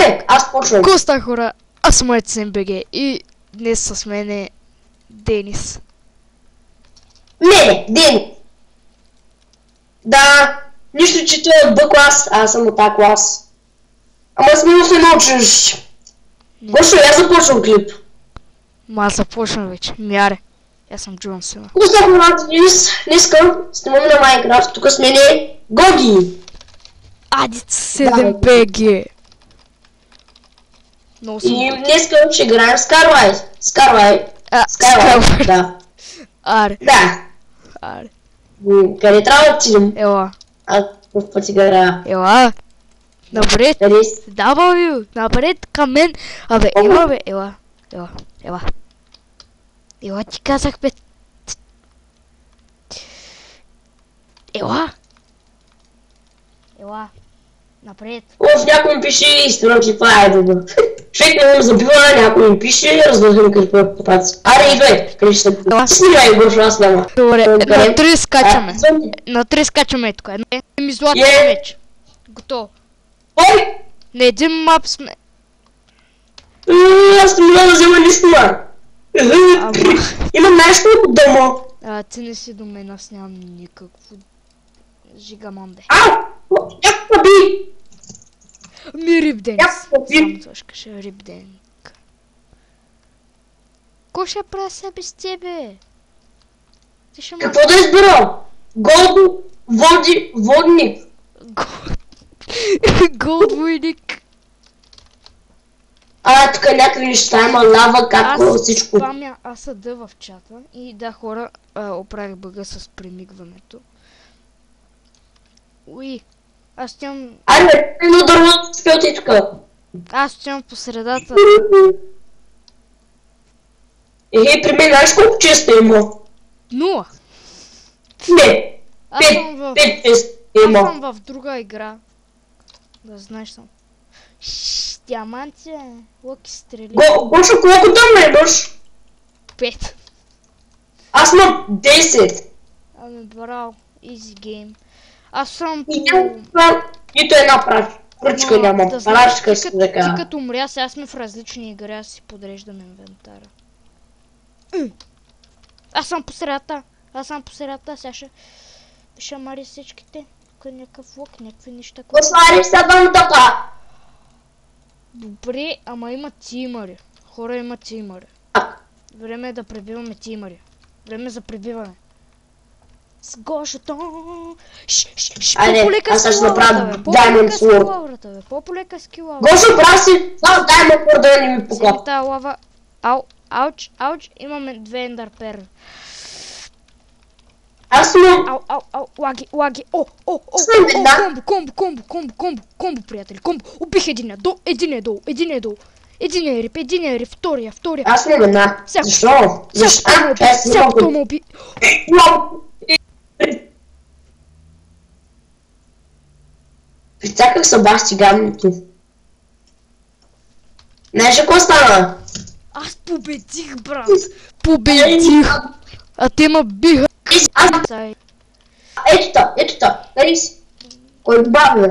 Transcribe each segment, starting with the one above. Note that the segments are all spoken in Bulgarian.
бе, аз почвам. Коста хора, аз съм БГ и днес с мен е Денис. Не, Дени. Да, нищо, че той е от Б клас, аз съм от А клас. Ама смило се научиш. Гошо, аз започвам клип. Аз започна вече. Мяре. Аз съм Джон Сена. Коста хора, днеска снимаме на Майнкрафт, тук с мен е Гоги. Адит 7 БГ. И днеска ще играем Skyway. Skyway, да. Аре. Да. Аре. Къде трябва да отидем? Ела. Аз в пъти играя. Ела. Напред. Къде? Да, бабю. Напред към мен. Абе, ела бе. Ела. Ела. Ела. Ела ти казах бе. Ела. Ела. Напред. Оф, някой ми пише и сторон клипа, айде да. Човек не му забива, някой ми пише, раздължим клипа по паци. Аре, идвай, къде ще те снимай, Гошо, аз няма. Добре, на 3 скачаме. На 3 скачаме тук. Ми златен меч. Готово. Ой! На един мап сме. Аз не мога да взема нищо, ма. Имам нещо от дома. Ти не си до мен, аз нямам никакво жигамонде. Ау! Някаква би! Ми Рибденс. Само слушкаше Рибденк. Ко ще правя себе с тебе? Ти ще Какво да избера? Голд, водник. Голд войник. Тук някакви неща има, лава, както всичко. Аз съда в чата и да, хора, оправих бъга с премигването. Уи, аз стоям... Айде, едно дърво спел ти тук. Аз стоям по средата. При мен знаеш колко честа има? 0. Не, 5 честа има. Аз съм в друга игра. Да знаеш съм. Диаманти, лъки стрели. Гошо, колко там имаш? 5. Аз имам 10. Ами браво, easy game. Аз съм по... Нито една пръчка няма. Прачка си така. Ти като умря, сега сме в различни игри, аз си подреждам инвентара. Аз съм по средата, сега ще мари всичките. Тук е някакъв лък, някакви неща. Послари сега дъмтата. Добре, ама има тимари. Хора, има тимари. Време е да пребиваме тимари. Време за пребиване. С Гошото. Айде, аз ще направя Diamond Sword. По-полека скила. Гошо, прав си, Diamond Sword да не ми пука. Вземи тая лава. Ауч, имаме 2 ендър пер. Аз имам... Ау, лаги. Комбо, приятели, комбо. Убих един е долу. Един е рип, втория. Аз имам една. Защо? Всякото му уби. Прицаках се бах стигамното. Знаеш какво стана? Аз победих, брат. Победих. А те ма биха. Ето та, нали си? Кой баби, бе?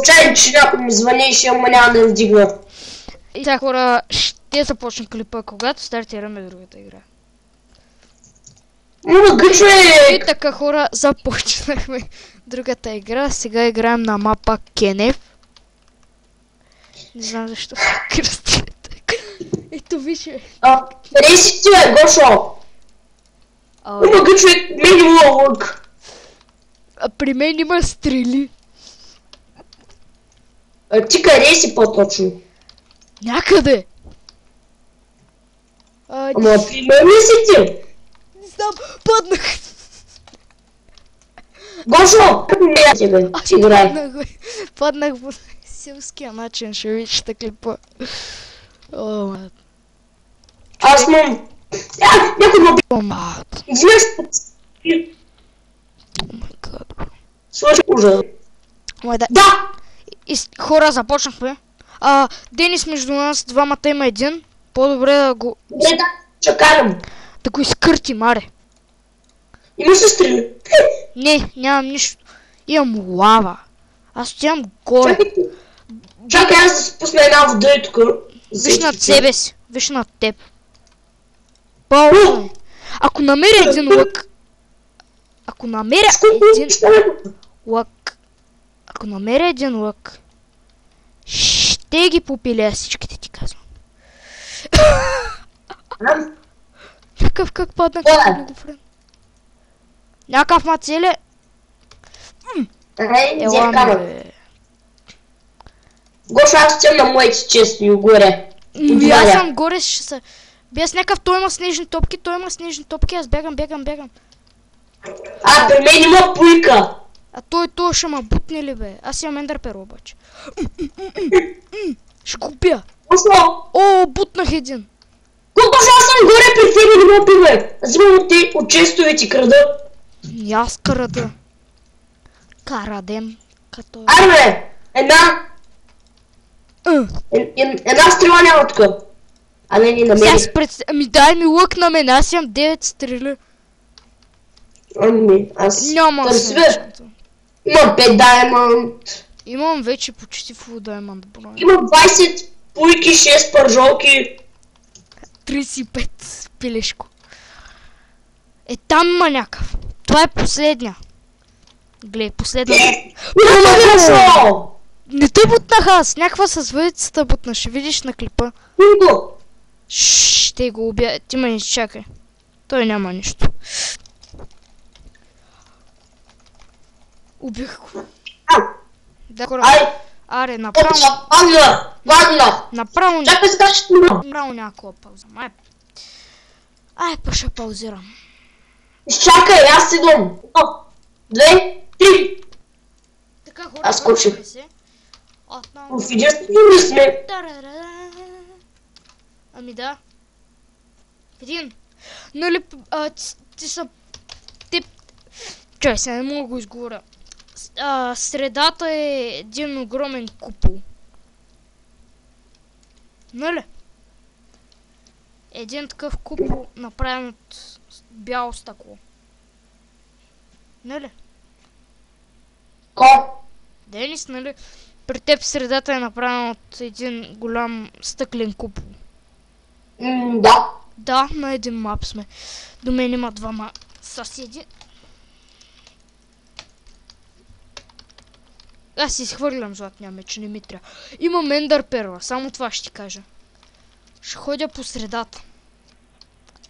Чай, че някой ми звънеше, ама няма да вдигна. И сега, хора, ще започна клипа, когато стартираме другата игра. И така, хора, започнахме другата игра. Сега играем на мапа Кенев. Не знам защо се кръсти. Ето виж. Къде си ти, бе, Гошо? Има гъчове, мен има лък. При мен има стрели. Ти къде си по-точно? Някъде. Ама при мен ли си ти? Не знам, паднах. Гошо! Не, ти бе, ти играй. Паднах по силския начин, ще вижте клипа. Аз мам... Някой ма би... Извинеш... Слушай, ужас. Да! Хора, започнахме. Денис между нас, двамата има един. По-добре да го... Не, да, чакарам. Да го изкъртим, аре. Имаш ли стрели? Не, нямам нищо. Имам лава. Аз отивам горе. Чакай, аз да спусна една вода и тук. Виж над себе си. Виж над теб. Пълно е. Ако намеря един лък... Ако намеря един лък... Ще ги попиля всичките, ти казвам. Някакъв как падна, как го френ. Някакъв мацеле. Ела ме. Гоша, аз съм на моите често и горе. Аз съм горе, ще се... Без някакъв, той има снежни топки, аз бягам. При мен има пуйка. А той ще ма бутне ли бе? Аз имам ендърперо обаче. Ще го убия. О, бутнах един. Гоша, аз съм горе при тебе, не ме убивай. Аз имам от честовете крада. И аз крада. Карадем. Арбе, една стрела няма тук. А не ни намери. Ами дай ми лък на мен, аз имам 9 стрели. Ами, аз търсве. Имам 5 даймонд. Имам вече почти фул даймонд броя. Имам 20 пуйки, 6 пържолки. 35 пилешко. Там има някакъв. Това е последния. Гледай, последна. Не те бутнах аз, някаква с въдицата бутна, ще видиш на клипа. Ще го убия, ти ме не чакай. Той няма нищо. Убих го. Да, хора. Аре, направо. Направо някаква пауза. Па ще паузирам. Изчакай, аз идвам. 2, 3. Така, хора, аз скочих. В единствено ли сме? Ами да. Един. Нали, ти са... Чай, сега не мога да го изговоря. Средата е един огромен купол. Нали? Един такъв купол, направен от бяло стъкло. Нали? Денис, нали? При теб средата е направена от един голям стъклен купол. Да. Да, на един мап сме. До мен има двама съседи. Аз си изхвърлям златния меч, не ми трябва. Имам ендър перла, само това ще ти кажа. Ще ходя по средата.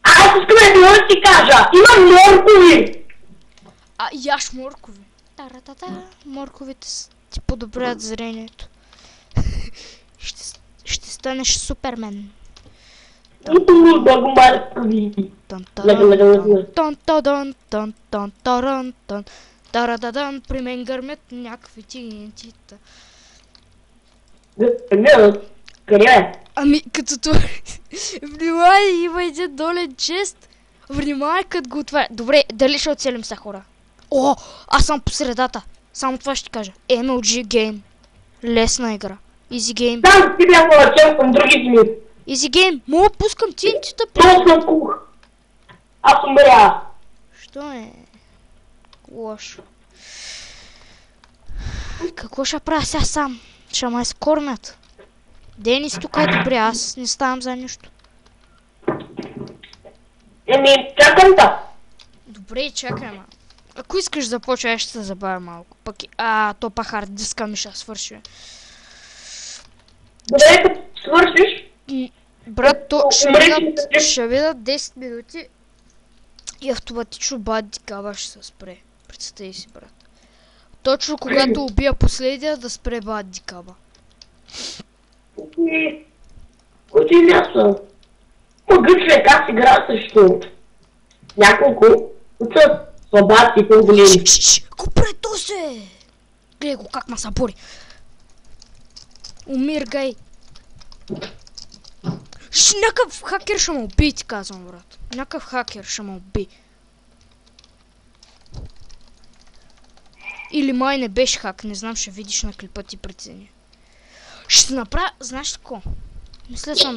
Аз искам да ти кажа, имам моркови! Яш моркови. Морковите ти подобрят зрението. Ще станеш супермен. Тарададан, при мен гърмят някакви тигнетита. Къде е? Ами, като това... Внимай, има един долен чест. Внимай, като го отваря. Добре, дали ще оцелим са хора? О, аз съм по средата. Само това ще кажа. MLG Game. Лесна игра. Easy Game. Там ти бях поръчен към други зми. Easy Game. Мога пускам тинтите. Много съм кух. Аз умря. Що е? Лошо. Какво ще правя сега сам? Ще ме скормят. Денис тук е добре, аз не ставам за нищо. Чакам да. Добре, чакай, ма. Ако искаш да започва, аз ще се забавя малко. Пък то па хард диска ми ще свърши. Добре, като свършиш. Брат, то ще видят 10 минути и автоматично бад дикава ще се спре. Представи си, брат. Точно когато убия последния, да спре бад дикава. Който и място. Могъче как игра също. Няколко са слабаци и по-големи. Купрето се! Гледай го как ма събори. Умиргай. Някакъв хакер ще ме уби, ти казвам, брат. Някакъв хакер ще ме уби. Или май не беше хак, не знам, ще видиш на клипа ти прецени. Ще направя, знаеш тако? Мисля съм...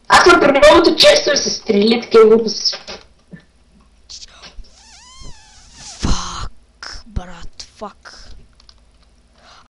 Аз съм при многото често се стрели такива глупости. Фак, брат, фак.